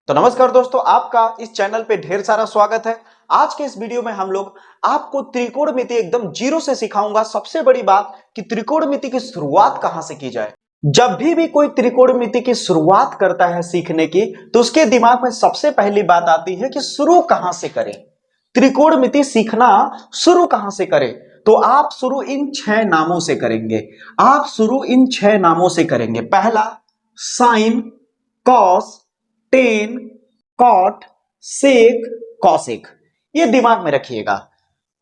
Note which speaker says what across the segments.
Speaker 1: तो नमस्कार दोस्तों, आपका इस चैनल पे ढेर सारा स्वागत है। आज के इस वीडियो में हम लोग आपको त्रिकोणमिति एकदम जीरो से सिखाऊंगा। सबसे बड़ी बात कि त्रिकोणमिति की शुरुआत कहां से की जाए। जब भी कोई त्रिकोणमिति की शुरुआत करता है सीखने की, तो उसके दिमाग में सबसे पहली बात आती है कि शुरू कहां से करें। त्रिकोणमिति सीखना शुरू कहां से करें, तो आप शुरू इन 6 नामों से करेंगे। आप शुरू इन 6 नामों से करेंगे। पहला, साइन, कॉस, टेन, कॉट, सेक, कॉसेक। ये दिमाग में रखिएगा।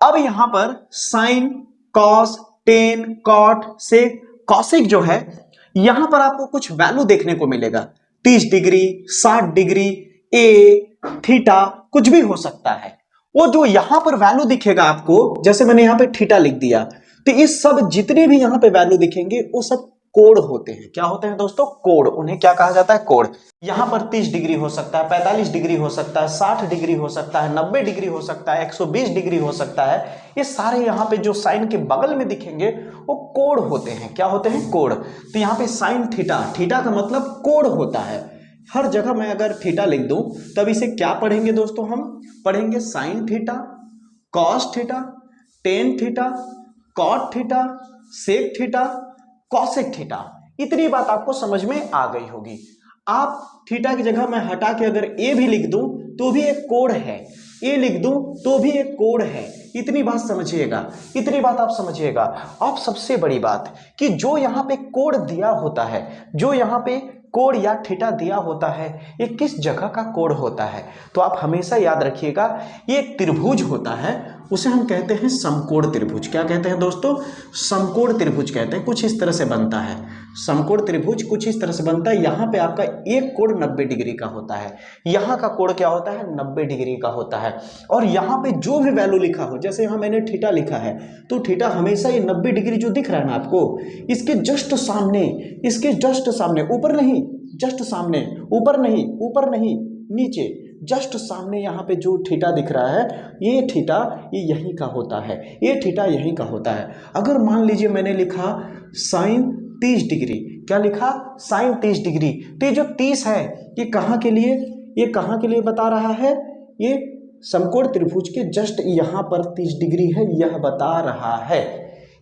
Speaker 1: अब यहां पर साइन, कॉस, टेन, कॉट, सेक, कॉसेक जो है, यहां पर आपको कुछ वैल्यू देखने को मिलेगा। 30 डिग्री, 60 डिग्री, ए, थीटा, कुछ भी हो सकता है। वो जो यहां पर वैल्यू दिखेगा आपको, जैसे मैंने यहां पे थीटा लिख दिया, तो ये सब जितने भी यहां पे वैल्यू दिखेंगे वो सब कोड होते हैं। क्या होते हैं दोस्तों? कोड। उन्हें क्या कहा जाता है? कोड। यहां पर 30 डिग्री हो सकता है, 45 डिग्री हो सकता है, 60 डिग्री हो सकता है, 90 डिग्री हो सकता है, 120 डिग्री हो सकता है। ये सारे यहां पे जो साइन के बगल में दिखेंगे वो कोड होते हैं। क्या होते हैं? कोड। तो यहां पे साइन थीटा, थीटा का मतलब कोड होता है। हर जगह मैं अगर थीटा लिख दूं, तब इसे क्या पढ़ेंगे दोस्तों? हम पढ़ेंगे sine theta, cos theta, tan theta, cot theta, sec theta, cosec theta. इतनी बात आपको समझ में आ गई होगी। आप थीटा की जगह मैं हटा के अगर ए भी लिख दूं तो भी एक कोड है, ए लिख दूं तो भी एक कोड है। इतनी बात समझिएगा, इतनी बात आप समझिएगा। अब सबसे बड़ी बात कि जो यहां पे कोड दिया होता है, जो यहां पे कोड या थीटा दिया होता है, ये किस जगह का कोड होता है, तो आप हमेशा याद रखिएगा। ये एक त्रिभुज होता है, उसे हम कहते हैं समकोण त्रिभुज। क्या कहते हैं दोस्तों? समकोण त्रिभुज कहते हैं। कुछ इस तरह से बनता है समकोण त्रिभुज, कुछ इस तरह से बनता है। यहां पे आपका एक कोण 90 डिग्री का होता है, यहां का कोण क्या होता है? 90 डिग्री का होता है। और यहां पे जो भी वैल्यू लिखा हो, जैसे यहां मैंने थीटा लिखा है, तो थीटा हमेशा ये 90 डिग्री जो दिख रहा है ना आपको, इसके जस्ट सामने, इसके जस्ट सामने, ऊपर नहीं, जस्ट सामने, ऊपर नहीं, ऊपर नहीं, नीचे, जस्ट सामने यहाँ पे जो थीटा दिख रहा है, ये थीटा ये यहीं का होता है, ये थीटा यहीं का होता है। अगर मान लीजिए मैंने लिखा साइन 30 डिग्री, क्या लिखा? साइन 30 डिग्री, तो ये जो 30 है ये कहाँ के लिए, ये कहाँ के लिए बता रहा है? ये समकोण त्रिभुज के जस्ट यहाँ पर 30 डिग्री है, यह बता रहा है।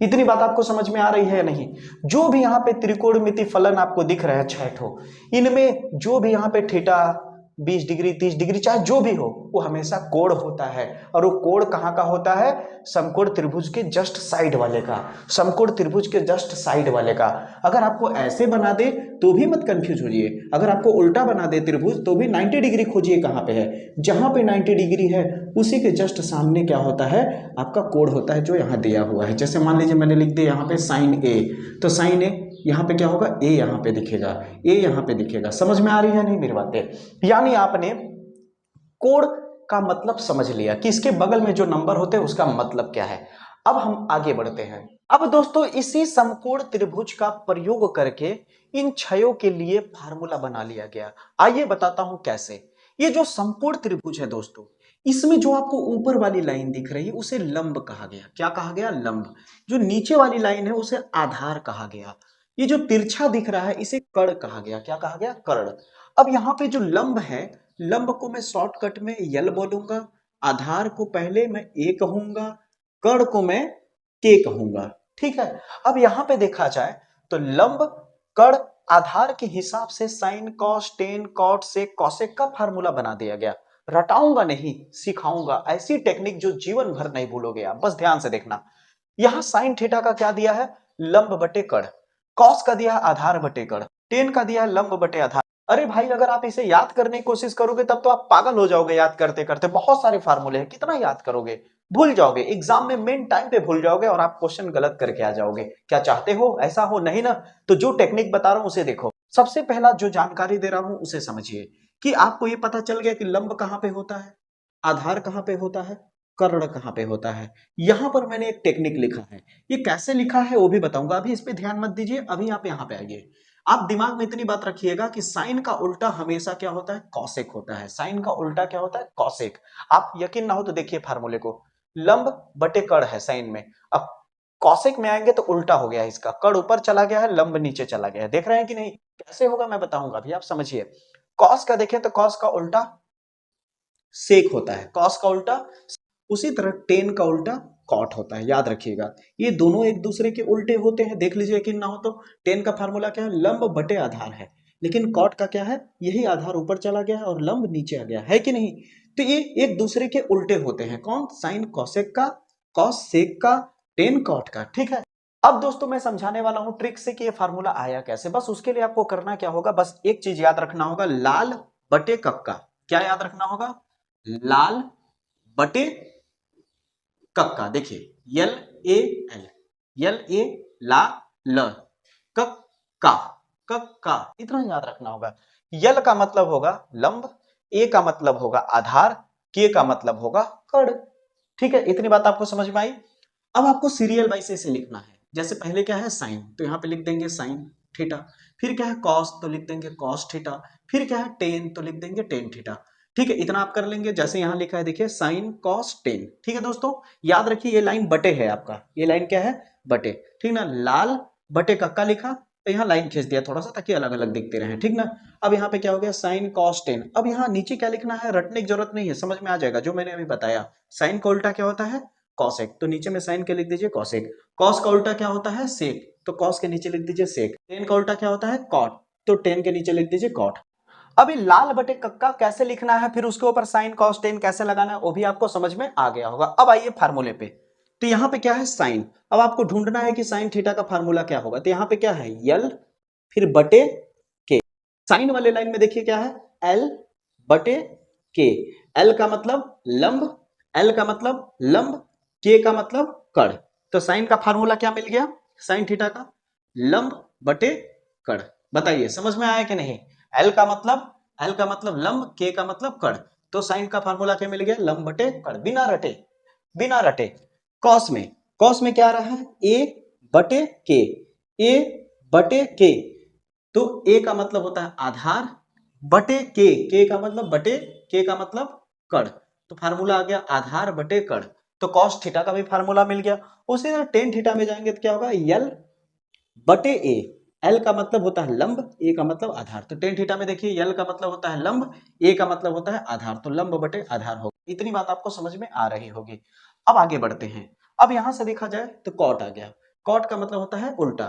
Speaker 1: इतनी बात आपको समझ में आ रही है या नहीं? जो भी यहाँ पे त्रिकोणमिति फलन आपको दिख रहा है 6 ठो, इनमें जो भी यहाँ पे थीटा 20 डिग्री, 30 डिग्री, चाहे जो भी हो, वो हमेशा कोण होता है। और वो कोण कहाँ का होता है? समकोण त्रिभुज के जस्ट साइड वाले का, समकोण त्रिभुज के जस्ट साइड वाले का। अगर आपको ऐसे बना दे तो भी मत कंफ्यूज होइए, अगर आपको उल्टा बना दे त्रिभुज तो भी 90 डिग्री खोजिए कहाँ पे है। जहां पे 90 डिग्री है उसी के जस्ट सामने क्या होता है? आपका कोण होता है, जो यहाँ दिया हुआ है। जैसे मान लीजिए मैंने लिख दिया यहाँ पे साइन ए, तो साइन ए यहाँ पे क्या होगा? ए यहाँ पे दिखेगा, ए यहाँ पे दिखेगा। समझ में आ रही है नहीं मेरी बातें? यानी आपने कोण का मतलब समझ लिया कि इसके बगल में जो नंबर होते हैं उसका मतलब क्या है। अब हम आगे बढ़ते हैं। अब दोस्तों इसी समकोण त्रिभुज का प्रयोग करके इन क्षयों के लिए फार्मूला बना लिया गया। आइए बताता हूं कैसे। ये जो समकोण त्रिभुज है दोस्तों, इसमें जो आपको ऊपर वाली लाइन दिख रही है उसे लंब कहा गया। क्या कहा गया? लंब। जो नीचे वाली लाइन है उसे आधार कहा गया। ये जो तिरछा दिख रहा है इसे कर्ण कहा गया। क्या कहा गया? कर्ण। अब यहाँ पे जो लंब है, लंब को मैं शॉर्टकट में यल बोलूंगा, आधार को पहले मैं ए कहूंगा, कर्ण को मैं के कहूंगा। ठीक है। अब यहां पे देखा जाए तो लंब, कर्ण, आधार के हिसाब से साइन, कॉस, टेन, कॉट, सेक, कॉसेक का फार्मूला बना दिया गया। रटाऊंगा नहीं, सिखाऊंगा। ऐसी टेक्निक जो जीवन भर नहीं भूलोगे आप, बस ध्यान से देखना। यहां साइन थीटा का क्या दिया है? लंब बटे कर्ण। कॉस का दिया है आधार बटे कर्ण। टेन का दिया है लंब बटे आधार। अरे भाई, अगर आप इसे याद करने की कोशिश करोगे तब तो आप पागल हो जाओगे याद करते करते। बहुत सारे फार्मूले हैं, कितना याद करोगे? भूल जाओगे, एग्जाम में मेन टाइम पे भूल जाओगे और आप क्वेश्चन गलत करके आ जाओगे। क्या चाहते हो ऐसा हो? नहीं ना। तो जो टेक्निक बता रहा हूं उसे देखो। सबसे पहला जो जानकारी दे रहा हूं उसे समझिए कि आपको यह पता चल गया कि लंब कहां पे होता है, आधार कहां पे होता है, कर्ण कहां पे होता है। यहां पर मैंने एक टेक्निक लिखा है, ये कैसे लिखा है वो भी बताऊंगा। अभी इस पे ध्यान मत दीजिए, अभी आप यहां पे आइए। आप दिमाग में इतनी बात रखिएगा कि साइन का उल्टा हमेशा क्या होता है? कॉसेक होता है। साइन का उल्टा क्या होता है? कॉसेक। आप यकीन ना हो तो देखिए फार्मूले को, लंब बटे कर्ण है साइन में, अब कॉसेक में आएंगे तो उल्टा हो गया है इसका, कर्ण ऊपर चला गया है, लंब नीचे चला गया है। देख रहे हैं कि नहीं? कैसे होगा मैं बताऊंगा, अभी आप समझिए। कॉस का देखें तो कॉस का उल्टा सेक होता है, कॉस का उल्टा। उसी तरह टेन का उल्टा कॉट होता है, याद रखिएगा ये दोनों एक दूसरे के उल्टे होते हैं। देख लीजिए यकीन ना हो तो टेन का फार्मूला क्या है, लंब बटे आधार है, लेकिन कॉट का क्या है, यही आधार ऊपर चला गया है और लंब नीचे आ गया है कि नहीं। तो ये एक दूसरे के उल्टे होते हैं, कौन, साइन कॉसेक का, कॉस सेक का, टेन कॉट का, ठीक है। अब दोस्तों मैं समझाने वाला हूं ट्रिक से कि ये फार्मूला आया कैसे। बस उसके लिए आपको करना क्या होगा, बस एक चीज याद रखना होगा, लाल बटे कक्का। क्या याद रखना होगा, लाल बटे कक्का। देखिए L A L, L A ला ल, कक्का, कक्का, इतना याद रखना होगा। यल का मतलब होगा लंब, ए का मतलब होगा आधार, के का मतलब होगा कड़, ठीक है। इतनी बात आपको समझ में आई। अब आपको सीरियल वाइज से इसे लिखना है। जैसे पहले क्या है साइन, तो यहाँ पे लिख देंगे साइन थीटा, फिर क्या है कॉस तो लिख देंगे कॉस थीटा, फिर क्या है टेन तो लिख देंगे टेन थीटा, ठीक है। इतना आप कर लेंगे। जैसे यहाँ लिखा है देखिए साइन कॉस टेन, ठीक है दोस्तों। याद रखिए ये लाइन बटे है आपका, ये लाइन क्या है, बटे, ठीक ना। लाल बटे कक्का लिखा तो यहाँ लाइन खींच दिया थोड़ा सा ताकि अलग अलग दिखते रहे, ठीक ना। अब यहाँ पे क्या हो गया, साइन कॉस टेन। अब यहाँ नीचे क्या लिखना है, रटने की जरूरत नहीं है, समझ में आ जाएगा जो मैंने अभी बताया। साइन का उल्टा क्या होता है, कॉसेक, तो नीचे में साइन के लिख दीजिए कॉसेक। कॉस का उल्टा क्या होता है, सेक, तो कॉस के नीचे लिख दीजिए सेक। टेन का उल्टा क्या होता है, कॉट, तो टेन के नीचे लिख दीजिए कॉट। अभी लाल बटे कक्का कैसे लिखना है, फिर उसके ऊपर साइन कॉस टेन कैसे लगाना है, वो भी आपको समझ में आ गया होगा। अब आइए फार्मूले पे। तो यहाँ पे क्या है साइन, अब आपको ढूंढना है कि साइन थीटा का फार्मूला क्या होगा। तो यहाँ पे क्या है, यल फिर बटे के। साइन वाले लाइन में देखिए क्या है, एल बटे के। एल का मतलब लंब, एल का मतलब लंब, के का मतलब कड़। तो साइन का फार्मूला क्या मिल गया, साइन थीटा का लंब बटे कड़। बताइए समझ में आया कि नहीं। एल का मतलब लंब, के का मतलब कड़, तो साइन का फार्मूला क्या मिल गया, लंब बटे कड़, बिना रटे, बिना रटे। कॉस में क्या आ रहा है, ए बटे के, ए बटे के, तो ए का मतलब होता है आधार बटे के का मतलब बटे, के का मतलब कड़, तो फार्मूला आ गया आधार बटे कड़। तो कॉस थीटा का भी फार्मूला मिल गया। उसी तरह टेन थीटा में जाएंगे तो क्या होगा, यल बटे ए। एल का मतलब होता है लंब, ए का मतलब आधार, तो टेन थीटा में देखिए यल का मतलब होता है लंब, ए का मतलब होता है आधार, तो लंब बटे आधार होगा। इतनी बात आपको समझ में आ रही होगी। अब आगे बढ़ते हैं। अब यहां से देखा जाए तो कॉट आ गया, कॉट का मतलब होता है उल्टा,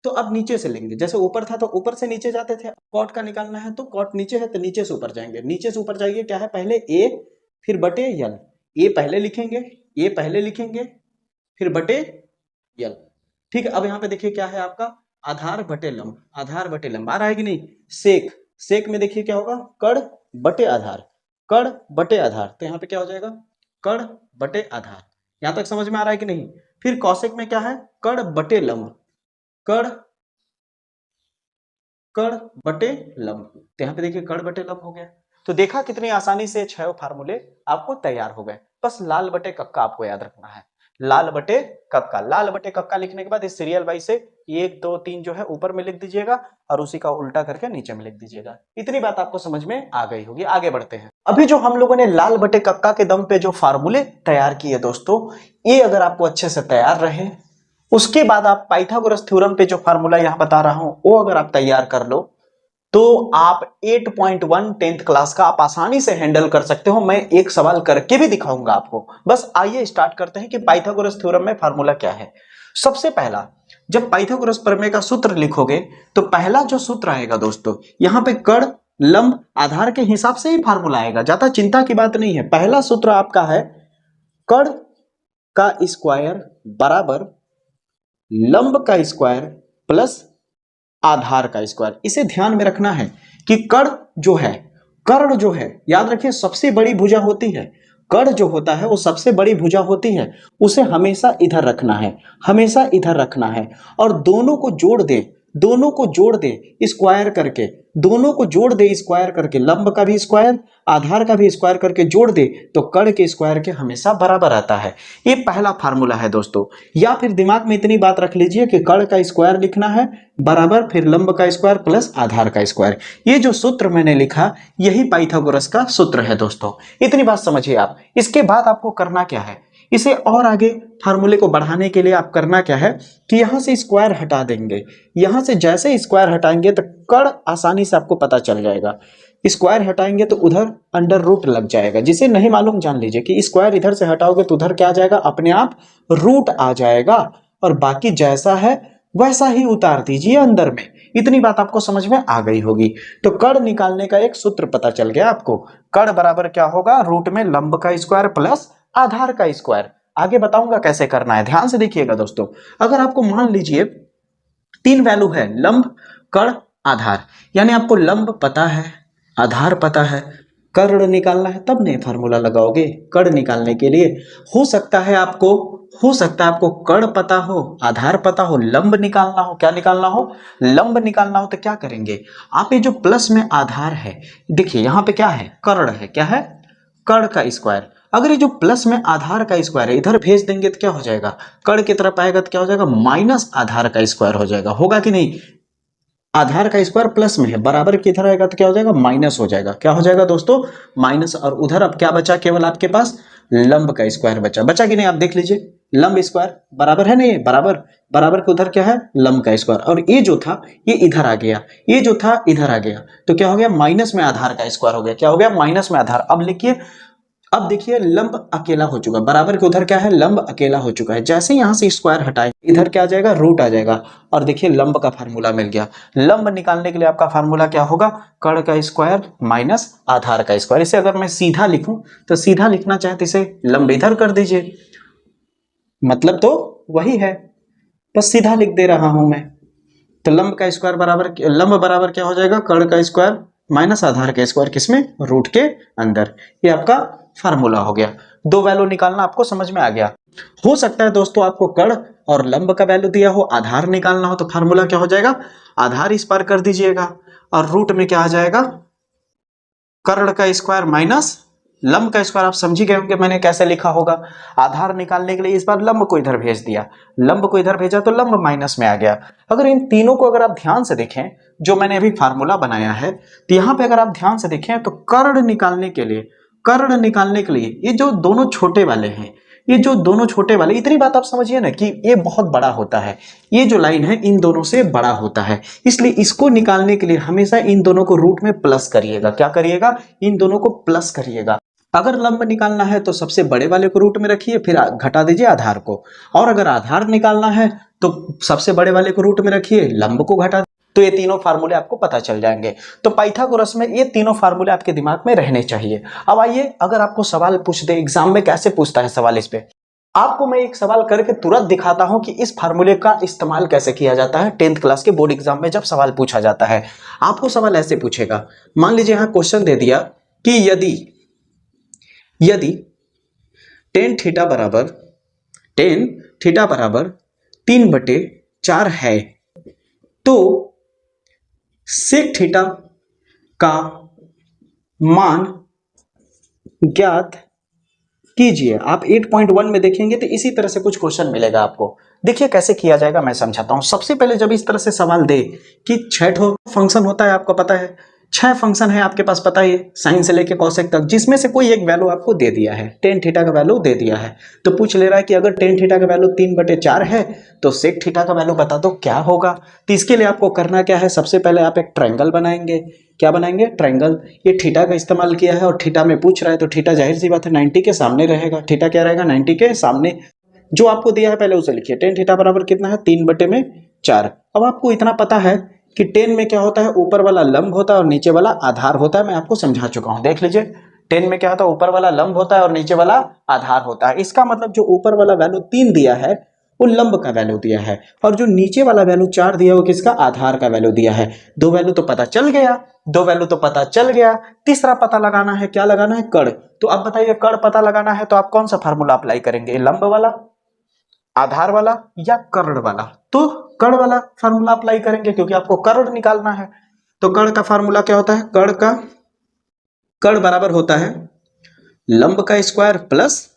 Speaker 1: तो अब नीचे से लेंगे। जैसे ऊपर था तो ऊपर से नीचे जाते थे, कॉट का निकालना है तो कॉट नीचे है तो नीचे से ऊपर जाएंगे। नीचे से ऊपर जाइए, क्या है, पहले ए फिर बटे यल, ए पहले लिखेंगे, ए पहले लिखेंगे फिर बटे यल, ठीक है। अब यहाँ पे देखिए क्या है आपका आधार बटे लंब, आधार बटे लंब आ रहा है कि नहीं। सेक, सेक में देखिए क्या होगा, कड़ बटे आधार, कड़ बटे आधार, तो यहाँ पे क्या हो जाएगा, कड़ बटे आधार। यहां तक समझ में आ रहा है कि नहीं। फिर कौशिक में क्या है, कड़ बटे लंब, कड़ कड़ बटे लंब, तो यहाँ पे देखिए कड़ बटे लंब हो गया। तो देखा कितनी आसानी से 6 फार्मूले आपको तैयार हो गए। बस लाल बटे कक्का आपको याद रखना है, लाल बटे कक्का। लाल बटे कक्का लिखने के बाद इस सीरियल वाइज से 1 2 3 जो है ऊपर में लिख दीजिएगा और उसी का उल्टा करके नीचे में लिख दीजिएगा। इतनी बात आपको समझ में आ गई होगी। आगे बढ़ते हैं। अभी जो हम लोगों ने लाल बटे कक्का के दम पे जो फार्मूले तैयार किए दोस्तों, ये अगर आपको अच्छे से तैयार रहे, उसके बाद आप पाइथागोरस थ्योरम पे जो फार्मूला यहां बता रहा हूं वो अगर आप तैयार कर लो तो आप 8.1 10th क्लास का आप आसानी से हैंडल कर सकते हो। मैं एक सवाल करके भी दिखाऊंगा आपको। बस आइए स्टार्ट करते हैं कि पाइथागोरस थ्योरम में फार्मूला क्या है। सबसे पहला, जब पाइथागोरस प्रमेय का सूत्र लिखोगे तो पहला जो सूत्र आएगा दोस्तों, यहां पे कड़ लंब आधार के हिसाब से ही फार्मूला आएगा, ज्यादा चिंता की बात नहीं है। पहला सूत्र आपका है कड़ का स्क्वायर बराबर लंब का स्क्वायर प्लस आधार का स्क्वायर। इसे ध्यान में रखना है कि कर्ण जो है याद रखिए सबसे बड़ी भुजा होती है। कर्ण जो होता है वो सबसे बड़ी भुजा होती है, उसे हमेशा इधर रखना है, हमेशा इधर रखना है। और दोनों को जोड़ दे, दोनों को जोड़ दे स्क्वायर करके, दोनों को जोड़ दे स्क्वायर करके, लंब का भी स्क्वायर आधार का भी स्क्वायर करके जोड़ दे तो कर्ण के स्क्वायर के हमेशा बराबर आता है। ये पहला फार्मूला है दोस्तों। या फिर दिमाग में इतनी बात रख लीजिए कि कर्ण का स्क्वायर लिखना है बराबर फिर लंब का स्क्वायर प्लस आधार का स्क्वायर। ये जो सूत्र मैंने लिखा यही पाइथागोरस का सूत्र है दोस्तों। इतनी बात समझिए आप। इसके बाद आपको करना क्या है, इसे और आगे फार्मूले को बढ़ाने के लिए आप करना क्या है कि यहां से स्क्वायर हटा देंगे। यहां से जैसे स्क्वायर हटाएंगे तो कर्ण आसानी से आपको पता चल जाएगा। स्क्वायर हटाएंगे तो उधर अंडर रूट लग जाएगा, जिसे नहीं मालूम जान लीजिए कि स्क्वायर इधर से हटाओगे तो उधर क्या आ जाएगा, अपने आप रूट आ जाएगा, और बाकी जैसा है वैसा ही उतार दीजिए अंदर में। इतनी बात आपको समझ में आ गई होगी। तो कड़ निकालने का एक सूत्र पता चल गया आपको। कड़ बराबर क्या होगा, रूट में लंब का स्क्वायर प्लस आधार का स्क्वायर। आगे बताऊंगा कैसे करना है, ध्यान से देखिएगा दोस्तों। अगर आपको मान लीजिए तीन वैल्यू है, लंब, कड़, आधार, यानी आपको लंब पता है, आधार पता है, कड़ निकालना है, तब नहीं फार्मूला लगाओगे कड़ निकालने के लिए। हो सकता है आपको कड़ पता हो, आधार पता हो, लंब निकालना हो, क्या निकालना हो, लंब निकालना हो, तो क्या करेंगे आप, ये जो प्लस में आधार है, देखिए यहां पे क्या है, कड़ है, क्या है, कड़ का स्क्वायर। अगर ये जो प्लस में आधार का स्क्वायर है इधर भेज देंगे तो क्या हो जाएगा, कड़ की तरफ आएगा तो क्या हो जाएगा, माइनस आधार का स्क्वायर हो जाएगा, होगा कि नहीं। आधार का स्क्वायर प्लस में है, बराबर किधर आएगा तो क्या हो जाएगा, माइनस हो जाएगा, क्या हो जाएगा दोस्तों, माइनस। और उधर अब क्या बचा, केवल आपके पास लंब का स्क्वायर बचा कि नहीं, आप देख लीजिए, लंब स्क्वायर बराबर है नहीं, बराबर के उधर क्या है, लंब का स्क्वायर, और ये जो था ये इधर आ गया, ये जो था इधर आ गया, तो क्या हो गया, माइनस में आधार का स्क्वायर हो गया, क्या हो गया, माइनस में आधार। अब लिखिए, अब देखिए लंब अकेला हो चुका, बराबर के उधर क्या है, लंब अकेला हो चुका है। जैसे यहां से स्क्वायर हटाए इधर क्या आ जाएगा, रूट आ जाएगा, और देखिए लंब का फार्मूला मिल गया। लंब निकालने के लिए आपका फार्मूला क्या होगा, कड़ का स्क्वायर माइनस आधार का स्क्वायर। इसे अगर मैं सीधा लिखूं तो सीधा लिखना चाहे तो इसे लंब इधर कर दीजिए, मतलब तो वही है, बस सीधा लिख दे रहा हूं मैं। तो लंब का स्क्वायर बराबर, लंब बराबर क्या हो जाएगा, कड़ का स्क्वायर माइनस आधार का स्क्वायर, किसमें, रूट के अंदर। ये आपका फार्मूला हो गया। दो वैल्यू निकालना आपको समझ में आ गया। हो सकता है दोस्तों आपको कड़ और लंब का वैल्यू दिया हो, आधार निकालना हो, तो फार्मूला क्या हो जाएगा, आधार इस पार कर दीजिएगा, और रूट में क्या आ जाएगा, कड़ का स्क्वायर माइनस लंब का स्क्वायर। आप समझ गए होंगे मैंने कैसे लिखा होगा। आधार निकालने के लिए इस बार लंब को इधर भेज दिया, लंब को इधर भेजा तो लंब माइनस में आ गया। अगर इन तीनों को अगर आप ध्यान से देखें, जो मैंने अभी फार्मूला बनाया है, तो यहां पे अगर आप ध्यान से देखें तो कड़ निकालने के लिए ये जो दोनों छोटे वाले हैं, ये जो दोनों छोटे वाले, इतनी बात आप समझिए ना कि ये बहुत बड़ा होता है, ये जो लाइन है इन दोनों से बड़ा होता है, इसलिए इसको निकालने के लिए हमेशा इन दोनों को रूट में प्लस करिएगा। क्या करिएगा, इन दोनों को प्लस करिएगा। अगर लंब निकालना है तो सबसे बड़े वाले को रूट में रखिए, फिर घटा दीजिए आधार को, और अगर आधार निकालना है तो सबसे बड़े वाले को रूट में रखिए, लंब को घटा, तो ये तीनों फार्मूले आपको पता चल जाएंगे। तो पाइथागोरस में ये तीनों फार्मूले आपके दिमाग में रहने चाहिए। अब आइए, अगर आपको सवाल पूछ दे एग्जाम में, कैसे पूछता है सवाल, इस पे आपको मैं एक सवाल करके तुरंत दिखाता हूं कि इस फार्मूले का इस्तेमाल कैसे किया जाता है 10th क्लास के बोर्ड एग्जाम में। जब सवाल पूछा जाता है, आपको सवाल ऐसे पूछेगा, मान लीजिए यहां क्वेश्चन दे दिया कि यदि टेन थीटा बराबर 3/4 है, तो सेक थीटा का मान ज्ञात कीजिए। आप 8.1 में देखेंगे तो इसी तरह से कुछ क्वेश्चन मिलेगा आपको। देखिए कैसे किया जाएगा, मैं समझाता हूं। सबसे पहले जब इस तरह से सवाल दे कि 6 फंक्शन होता है, आपको पता है 6 फंक्शन है आपके पास, पता है, साइन से लेके कॉसेक तक, जिसमें से कोई एक वैल्यू आपको दे दिया है, टेन थीटा का वैल्यू दे दिया है, तो पूछ ले रहा है कि अगर टेन थीटा का वैल्यू 3/4 है तो सेक थीटा का वैल्यू बता दो क्या होगा। तो इसके लिए आपको करना क्या है, सबसे पहले आप एक ट्रायंगल बनाएंगे। क्या बनाएंगे, ट्रायंगल। ये थीटा का इस्तेमाल किया है, और थीटा में पूछ रहा है तो थीटा जाहिर सी बात है 90 के सामने रहेगा। थीटा क्या रहेगा, 90 के सामने। जो आपको दिया है पहले उसे लिखिए, टेन थीटा बराबर कितना है, 3/4। अब आपको इतना पता है कि 10 में क्या होता है, ऊपर वाला लंब होता है और नीचे वाला आधार होता है। मैं आपको समझा चुका हूं, देख लीजिए। 10 में क्या होता है, ऊपर वाला लंब होता है और नीचे वाला आधार होता है। इसका मतलब जो ऊपर वाला वैल्यू 3 दिया है वो लंब का वैल्यू दिया है, और जो नीचे वाला वैल्यू 4 दिया है वो किसका, आधार का वैल्यू दिया है। दो वैल्यू तो पता चल गया। तीसरा पता लगाना है, क्या लगाना है, कड़। तो अब बताइए, कड़ पता लगाना है तो आप कौन सा फार्मूला अप्लाई करेंगे, लंब वाला, आधार वाला या कर्ण वाला? तो कर्ण वाला फार्मूला अप्लाई करेंगे, क्योंकि आपको कर्ण निकालना है। तो कर्ण का फार्मूला क्या होता है, कर्ण बराबर होता है लंब का स्क्वायर प्लस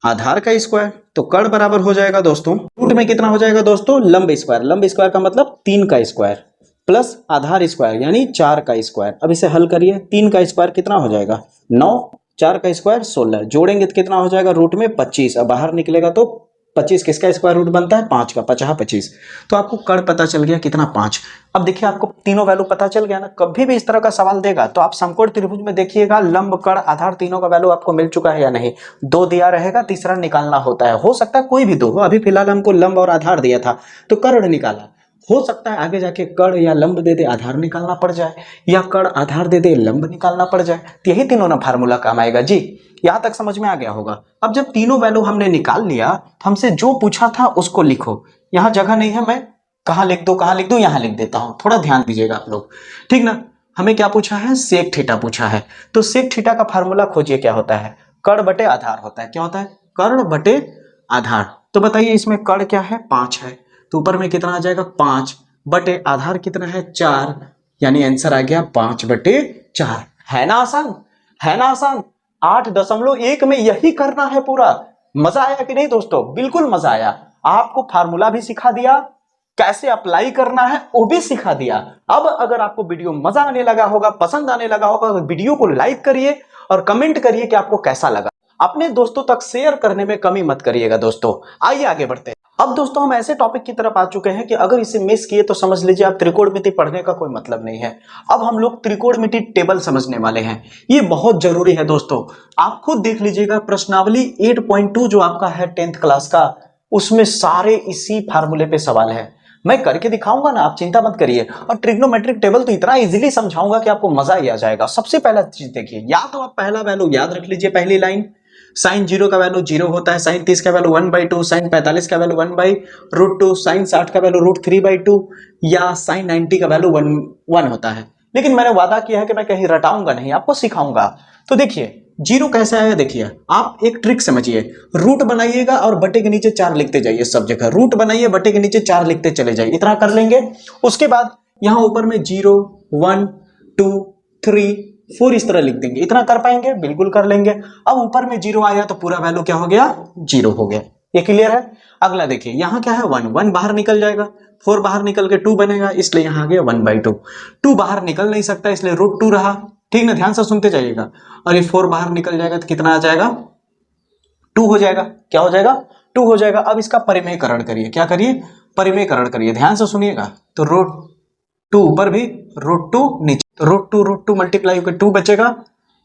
Speaker 1: आधार का स्क्वायर। तो कर्ण बराबर हो जाएगा दोस्तों, रूट में कितना हो जाएगा दोस्तों, लंब स्क्वायर का मतलब 3 का स्क्वायर प्लस आधार स्क्वायर यानी 4 का स्क्वायर। अब इसे हल करिए, 3 का स्क्वायर कितना हो जाएगा 9, 4 का स्क्वायर 16, जोड़ेंगे तो कितना हो जाएगा, रूट में 25, अब बाहर निकलेगा तो 25 किसका स्क्वायर रूट बनता है? 5 का, 50 25। तो आपको कड़ पता चल गया कितना? 5। अब देखिए आपको तीनों वैल्यू पता चल गया ना। कभी भी इस तरह का सवाल देगा तो आप समकोण त्रिभुज में देखिएगा लंब, कड़, आधार तीनों का वैल्यू आपको मिल चुका है या नहीं। 2 दिया रहेगा, तीसरा निकालना होता है। हो सकता है कोई भी 2 हो। अभी फिलहाल हमको लंब और आधार दिया था तो कड़ निकाला। हो सकता है आगे जाके कड़ या लंब दे दे, आधार निकालना पड़ जाए, या कड़ आधार दे दे, लंब निकालना पड़ जाए। तो यही तीनों ना फार्मूला काम आएगा जी। यहां तक समझ में आ गया होगा। अब जब तीनों वैल्यू हमने निकाल लिया तो हमसे जो पूछा था उसको लिखो। यहां जगह नहीं है, मैं कहां लिख दूं कहां लिख दूं, यहां लिख देता हूं। थोड़ा ध्यान दीजिएगा आप लोग, ठीक ना। हमें क्या पूछा है? सेक थीटा पूछा है। तो सेक थीटा का फार्मूला खोजिए, क्या होता है? कर्ण बटे आधार होता है। क्या होता है? कर्ण बटे आधार। तो बताइए इसमें कर्ण क्या है? 5 है। तो ऊपर में कितना आ जाएगा? 5 बटे आधार कितना है? 4। यानी आंसर आ गया 5 बटे 4। है ना आसान? है ना आसान? 8.1 में यही करना है पूरा। मजा आया कि नहीं दोस्तों? बिल्कुल मजा आया। आपको फार्मूला भी सिखा दिया, कैसे अप्लाई करना है वो भी सिखा दिया। अब अगर आपको वीडियो मजा आने लगा होगा, पसंद आने लगा होगा, तो वीडियो को लाइक करिए और कमेंट करिए कि आपको कैसा लगा। अपने दोस्तों तक शेयर करने में कमी मत करिएगा दोस्तों। आइए आगे बढ़ते हैं। अब दोस्तों हम ऐसे टॉपिक की तरफ आ चुके हैं कि अगर इसे मिस किए तो समझ लीजिए आप त्रिकोणमिति पढ़ने का कोई मतलब नहीं है। अब हम लोग त्रिकोणमिति टेबल समझने वाले हैं। ये बहुत जरूरी है दोस्तों। आप खुद देख लीजिएगा प्रश्नावली 8.2 जो आपका है 10th क्लास का, उसमें सारे इसी फार्मूले पे सवाल है। मैं करके दिखाऊंगा ना, आप चिंता मत करिए। और ट्रिग्नोमेट्रिक टेबल तो इतना इजीली समझाऊंगा कि आपको मजा ही आ जाएगा। सबसे पहला चीज देखिए, या तो आप पहला वैल्यू याद रख लीजिए, पहली लाइन साइन 0 का वैल्यू 0 होता है, साइन 30 का वैल्यू 1/2, साइन 45 का वैल्यू 1/√2, साइन 60 का वैल्यू √3/2, या साइन 90 का वैल्यू 1 होता है। लेकिन मैंने वादा किया है कि मैं कहीं रटाऊंगा नहीं, आपको सिखाऊंगा। तो देखिए 0 कैसे आया, देखिए आप एक ट्रिक समझिए। रूट बनाइएगा और बटे के नीचे 4 लिखते जाइए। सब जगह रूट बनाइए, बटे के नीचे 4 लिखते चले जाइए। इतना कर लेंगे। उसके बाद यहां ऊपर में 0 1 2 3 4 इस तरह लिख देंगे। इतना कर पाएंगे? बिल्कुल कर लेंगे। अब ऊपर में 0 आया तो पूरा वैल्यू क्या हो गया? 0 हो गया। ये क्लियर है? अगला देखिए, यहां क्या है? 1 बाहर निकल जाएगा, 4 बाहर निकल के 2 बनेगा, इसलिए यहां आ गया 1/2। 2 बाहर निकल नहीं सकता इसलिए √2 रहा। ठीक ना, ध्यान से सुनते जाइएगा। और ये 4 बाहर निकल जाएगा तो कितना आ जाएगा? 2 हो जाएगा। क्या हो जाएगा? 2 हो जाएगा। अब इसका परिमेयकरण करिए। क्या करिए? परिमेयकरण करिए। ध्यान से सुनिएगा। तो √2 ऊपर भी, √2 नीचे, तो √2 मल्टीप्लाई होकर 2 बचेगा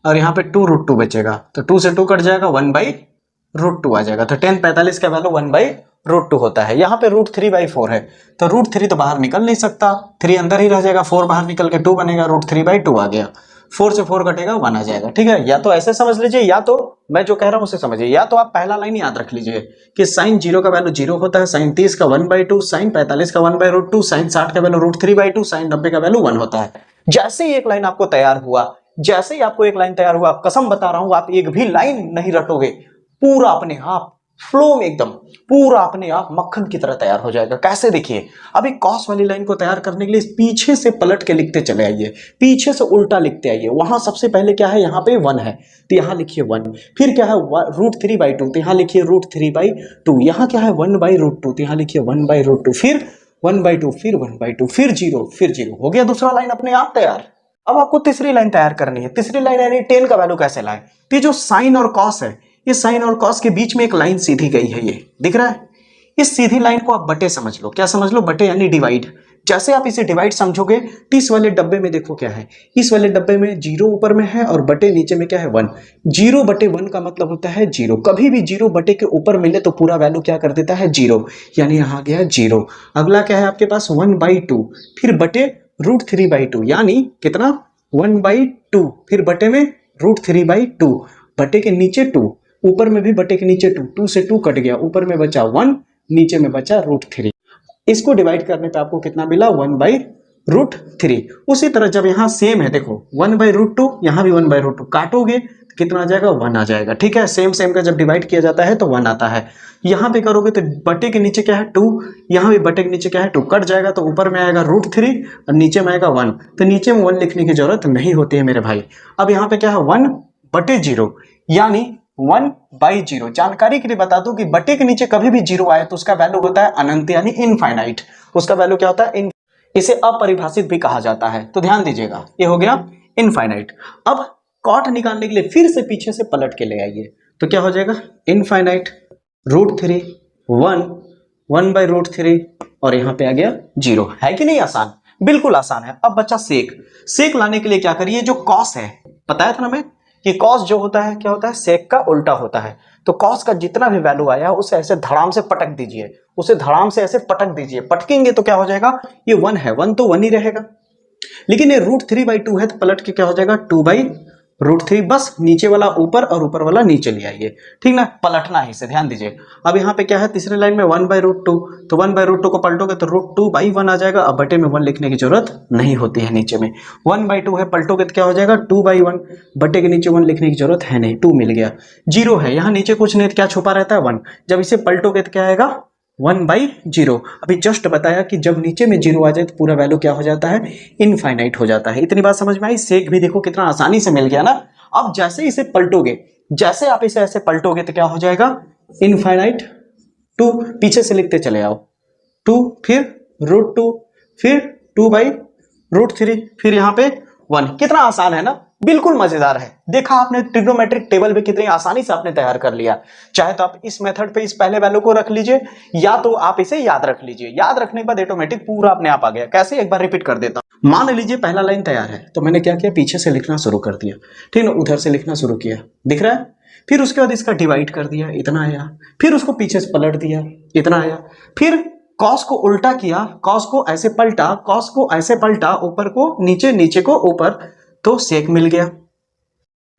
Speaker 1: और यहाँ पे 2√2 बचेगा। तो 2 से 2 कट जाएगा, 1/√2 आ जाएगा। तो 10 45 का वैल्यू 1/√2 होता है। यहाँ पे √3/4 है तो √3 तो बाहर निकल नहीं सकता, 3 अंदर ही रह जाएगा, 4 बाहर निकल के 2 बनेगा, √3/2 आ गया। 4 से 4 कटेगा, 1 आ जाएगा। ठीक है, या तो ऐसे समझ लीजिए, या तो मैं जो कह रहा हूं उसे समझिए, या तो आप पहला लाइन याद रख लीजिए कि साइन 0 का वैल्यू 0 होता है, साइन 30 का 1/2, साइन 45 का 1/√2, साइन 60 का वैल्यू √3/2, साइन 90 का वैल्यू 1 होता है। जैसे ही एक लाइन आपको तैयार हुआ, जैसे ही आपको एक लाइन तैयार हुआ, कसम बता रहा हूं आप एक भी लाइन नहीं रटोगे, पूरा अपने आप फ्लो में एकदम पूरा अपने आप मक्खन की तरह तैयार हो जाएगा। कैसे? देखिए अभी कॉस वाली लाइन को तैयार करने के लिए पीछे से पलट के लिखते चले आइए, पीछे से उल्टा लिखते आइए। वहां सबसे पहले क्या है? यहाँ पे 1 है तो यहाँ लिखिए 1। फिर क्या है? √3/2 तो यहाँ लिखिए √3/2। यहाँ क्या है? 1/√2 तो यहाँ लिखिए 1/√2। फिर 1/2, फिर 1/2, फिर 0, फिर 0। हो गया दूसरा लाइन अपने आप तैयार। अब आपको तीसरी लाइन तैयार करनी है। तीसरी लाइन यानी 10 का वैल्यू कैसे लाए? तो जो साइन और कॉस है, इस साइन और कॉस के बीच में एक लाइन सीधी गई है, ये दिख रहा है। इस सीधी लाइन को आप बटे समझ लो। क्या समझ लो? बटे यानी डिवाइड। जैसे आप इसे डिवाइड समझोगे तो इस वाले डब्बे में देखो क्या है, इस वाले डब्बे में 0 ऊपर में है और बटे नीचे में क्या है? 1। 0/1 का मतलब होता है 0। कभी भी 0 बटे के ऊपर मिले तो पूरा वैल्यू क्या कर देता है? 0। यानी यहाँ आ गया 0। अगला क्या है आपके पास? 1/2, फिर बटे √3/2 यानी कितना? 1/2, फिर बटे में √3/2, बटे के नीचे 2, ऊपर में भी बटे के नीचे 2, 2 से 2 कट गया, ऊपर में बचा 1, नीचे में बचा √3। इसको डिवाइड करने पे आपको कितना मिला? 1/√3। उसी तरह जब यहाँ सेम है, देखो 1/√2, यहाँ भी 1/√2, काटोगे तो कितना आ जाएगा? 1 आ जाएगा। ठीक है, सेम सेम का जब डिवाइड किया जाता है तो 1 आता है। यहाँ पे करोगे तो बटे के नीचे क्या है? 2, यहाँ भी बटे के नीचे क्या है? 2, कट जाएगा तो ऊपर में आएगा √3 और नीचे में आएगा 1। तो नीचे में 1 लिखने की जरूरत नहीं होती है मेरे भाई। अब यहाँ पे क्या है? 1/0 यानी 1/0। जानकारी के लिए बता दूं कि बटे के नीचे कभी भी 0 आए तो उसका वैल्यू होता है अनंत यानी इनफाइनाइट। उसका वैल्यू क्या होता है? इसे अपरिभाषित भी कहा जाता है। तो ध्यान दीजिएगा, ये हो गया इनफाइनाइट। अब कॉट निकालने के लिए फिर से पीछे से पलट के ले आइए तो क्या हो जाएगा? इनफाइनाइट √3 1, 1/√3 और यहाँ पे आ गया 0। है कि नहीं आसान? बिल्कुल आसान है। अब बच्चा सेक लाने के लिए क्या करिए, जो कॉस है, बताया था ना मैं कि कॉस जो होता है क्या होता है, सेक का उल्टा होता है। तो कॉस का जितना भी वैल्यू आया उसे ऐसे धड़ाम से पटक दीजिए, उसे धड़ाम से ऐसे पटक दीजिए। पटकेंगे तो क्या हो जाएगा, ये 1 है, 1 तो 1 ही रहेगा, लेकिन ये √3/2 है तो पलट के क्या हो जाएगा 2/√3। बस नीचे वाला ऊपर और ऊपर वाला नीचे ले आइए, ठीक ना, पलटना है इसे, ध्यान दीजिए। अब यहाँ पे क्या है, तीसरे लाइन में 1/√2, तो 1/√2 को पलटोगे तो √2/1 आ जाएगा। अब बटे में 1 लिखने की जरूरत नहीं होती है, नीचे में 1/2 है, पलटोगे तो क्या हो जाएगा 2/1, बटे के नीचे 1 लिखने की जरूरत है नहीं, 2 मिल गया। 0 है, यहाँ नीचे कुछ नहीं, क्या छुपा रहता है 1, जब इसे पलटोगे तो क्या आएगा 1/0। अभी जस्ट बताया कि जब नीचे में 0 आ जाए तो पूरा वैल्यू क्या हो जाता है, इनफाइनाइट हो जाता है। इतनी बात समझ में आई? सेक भी देखो कितना आसानी से मिल गया ना। अब जैसे इसे पलटोगे, जैसे आप इसे ऐसे पलटोगे तो क्या हो जाएगा, इनफाइनाइट 2, पीछे से लिखते चले आओ, 2 फिर √2 फिर 2/√3 फिर यहाँ पे 1। कितना आसान है ना, बिल्कुल मजेदार है। देखा आपने ट्रिग्नोमेट्रिक टेबल भी कितनी आसानी से आपने तैयार कर लिया। चाहे तो आप इस मेथड पे इस पहले वैल्यू को रख लीजिए, या तो आप इसे याद रख लीजिए। याद रखने के बाद ऑटोमेटिक पूरा अपने आप आ गया। कैसे, एक बार रिपीट कर देता हूं। मान लीजिए पहला लाइन तैयार है, तो मैंने क्या किया, पीछे से लिखना शुरू कर दिया, ठीक है, उधर से लिखना शुरू किया, दिख रहा है। फिर उसके बाद इसका डिवाइड कर दिया, इतना आया, फिर उसको पीछे से पलट दिया, इतना आया, फिर कॉस को उल्टा किया, कॉस को ऐसे पलटा, कॉस को ऐसे पलटा, ऊपर को नीचे, नीचे को ऊपर, तो सेक मिल गया।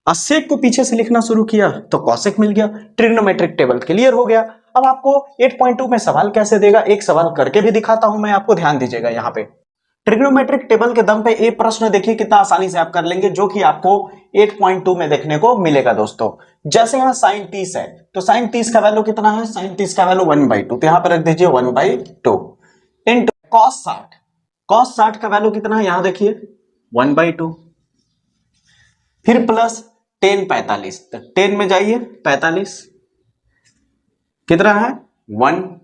Speaker 1: सेक को पीछे से लिखना शुरू किया तो कॉसेक मिल गया। ट्रिग्नोमेट्रिक टेबल क्लियर हो गया। अब आपको 8.2 में सवाल कैसे देगा, एक सवाल करके भी दिखाता हूं मैं आपको, ध्यान दीजिएगा। यहाँ पे ट्रिग्नोमेट्रिक टेबल के दम पे एक प्रश्न देखिए कितना आसानी से आप कर लेंगे, जो कि आपको 8.2 में देखने को मिलेगा दोस्तों। जैसे यहाँ साइन 30 है, तो साइन 30 का वैल्यू कितना है, साइन 30 का वैल्यू 1/2, तो यहाँ पर रख दीजिए 1/2 इंटू कॉस 60। कॉस 60 का वैल्यू कितना है, यहां देखिए 1/2, फिर प्लस टेन 45, तो 10 में जाइए 45 कितना है 1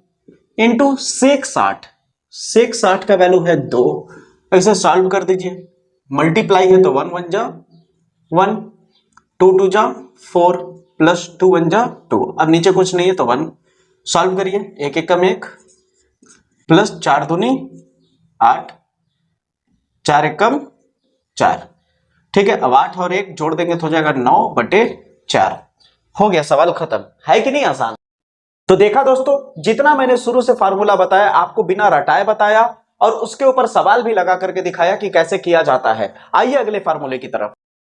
Speaker 1: इंटू सेक 60। सेक 60 का वैल्यू है 2, ऐसे सॉल्व कर दीजिए, मल्टीप्लाई है तो 1 1 जा 1, 2 2 जा 4 प्लस 2 1 जा 2। अब नीचे कुछ नहीं है तो 1 सॉल्व करिए, एक एक कम एक, प्लस 4 दूनी 8, 4 एक कम 4, ठीक है। अब 8 और 1 जोड़ देंगे तो हो जाएगा 9/4। हो गया, सवाल खत्म। है कि नहीं आसान? तो देखा दोस्तों, जितना मैंने शुरू से फार्मूला बताया आपको बिना रटाए बताया, और उसके ऊपर सवाल भी लगा करके दिखाया कि कैसे किया जाता है। आइए अगले फार्मूले की तरफ।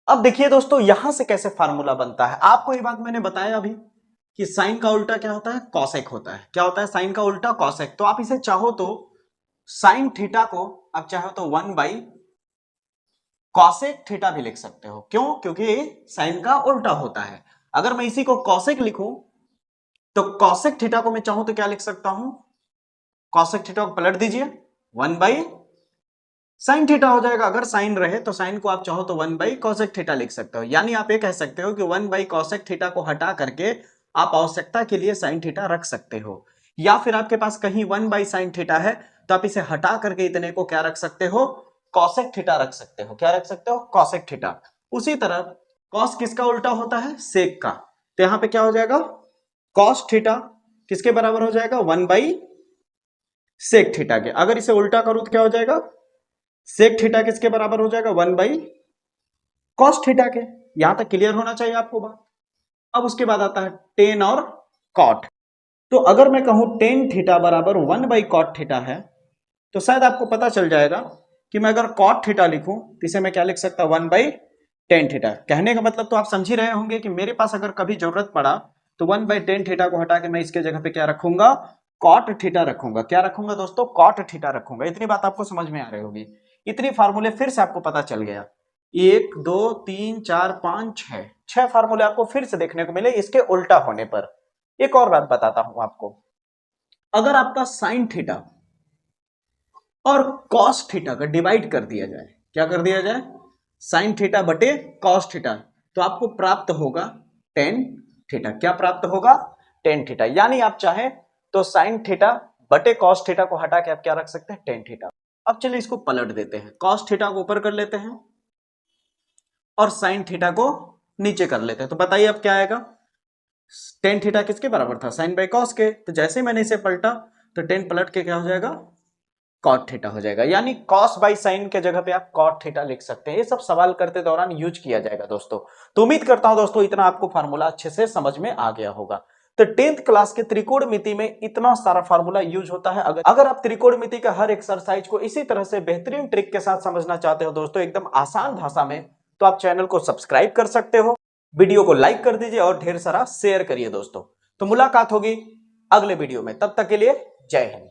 Speaker 1: अब देखिए दोस्तों, यहां से कैसे फार्मूला बनता है। आपको ये बात मैंने बताया अभी कि साइन का उल्टा क्या होता है, कॉसेक होता है। क्या होता है साइन का उल्टा, कॉसेक। तो आप इसे चाहो तो साइन थीटा को आप चाहो तो 1/कॉसेक थीटा भी लिख सकते हो। क्यों? क्योंकि साइन का उल्टा होता है। अगर मैं इसी को कॉसेक लिखूं तो कॉसेक थीटा को मैं चाहूं तो क्या लिख सकता हूं, कॉसेक थीटा को पलट दीजिए 1/साइन थीटा हो जाएगा। अगर साइन रहे तो साइन को आप चाहो तो 1/कॉसेक थीटा लिख सकते हो। यानी आप ये कह सकते हो कि 1/कॉसेक थीटा को हटा करके आप आवश्यकता के लिए साइन थीटा रख सकते हो, या फिर आपके पास कहीं 1/साइन थीटा है तो आप इसे हटा करके इतने को क्या रख सकते हो, कॉसेक थीटा रख सकते हो। क्या रख सकते हो, कॉसेक थीटा। उसी तरह कॉस किसका उल्टा होता है, सेक का। तो यहां पे क्या हो जाएगा, कॉस थीटा किसके बराबर हो जाएगा, 1/सेक थीटा के। अगर इसे उल्टा करूं तो क्या हो जाएगा, सेक थीटा किसके बराबर हो जाएगा, 1/कॉस थीटा के। यहां तक क्लियर होना चाहिए आपको बात। अब उसके बाद आता है टेन और कॉट। तो अगर मैं कहूं टेन थीटा बराबर 1/कॉट थीटा है, तो शायद आपको पता चल जाएगा कि मैं अगर कॉट थीटा लिखूं तो इसे मैं क्या लिख सकता हूं, 1/टेन थीटा। कहने का मतलब तो आप समझ ही रहे होंगे कि मेरे पास अगर कभी जरूरत पड़ा तो 1/टेन थीटा को हटा के मैं इसके जगह पे क्या रखूंगा, कॉट थीटा रखूंगा। क्या रखूंगा दोस्तों, कॉट थीटा रखूंगा। इतनी बात आपको समझ में आ रही होगी। इतनी फार्मूले फिर से आपको पता चल गया, 1 2 3 4 5 6 फार्मूले आपको फिर से देखने को मिले इसके उल्टा होने पर। एक और बात बताता हूं आपको, अगर आपका साइन थीटा और कॉस थीटा का डिवाइड कर दिया जाए, क्या कर दिया जाए, साइन थीटा बटे कॉस थीटा, तो आपको प्राप्त होगा टेन थीटा। क्या प्राप्त होगा, टेन थीटा। यानी आप चाहें तो साइन थीटा बटे कॉस थीटा को हटा के आप क्या रख सकते हैं, टेन थीटा। अब चलिए इसको पलट देते हैं, कॉस थीटा को ऊपर कर लेते हैं और साइन थीटा को नीचे कर लेते हैं। तो बताइए अब क्या आएगा, टेन थीटा किसके बराबर था, साइन बाई कॉस के। तो जैसे मैंने इसे पलटा तो टेन पलट के क्या हो जाएगा, कॉट थीटा हो जाएगा। यानी कॉस बाई साइन के जगह पे आप कॉट थीटा लिख सकते हैं। ये सब सवाल करते दौरान यूज किया जाएगा दोस्तों। तो उम्मीद करता हूं दोस्तों इतना आपको फार्मूला अच्छे से समझ में आ गया होगा। तो 10th क्लास के त्रिकोणमिति में इतना सारा फार्मूला यूज होता है। अगर आप त्रिकोणमिति का हर एक्सरसाइज को इसी तरह से बेहतरीन ट्रिक के साथ समझना चाहते हो दोस्तों, एकदम आसान भाषा में, तो आप चैनल को सब्सक्राइब कर सकते हो, वीडियो को लाइक कर दीजिए और ढेर सारा शेयर करिए दोस्तों। तो मुलाकात होगी अगले वीडियो में, तब तक के लिए जय हिंद।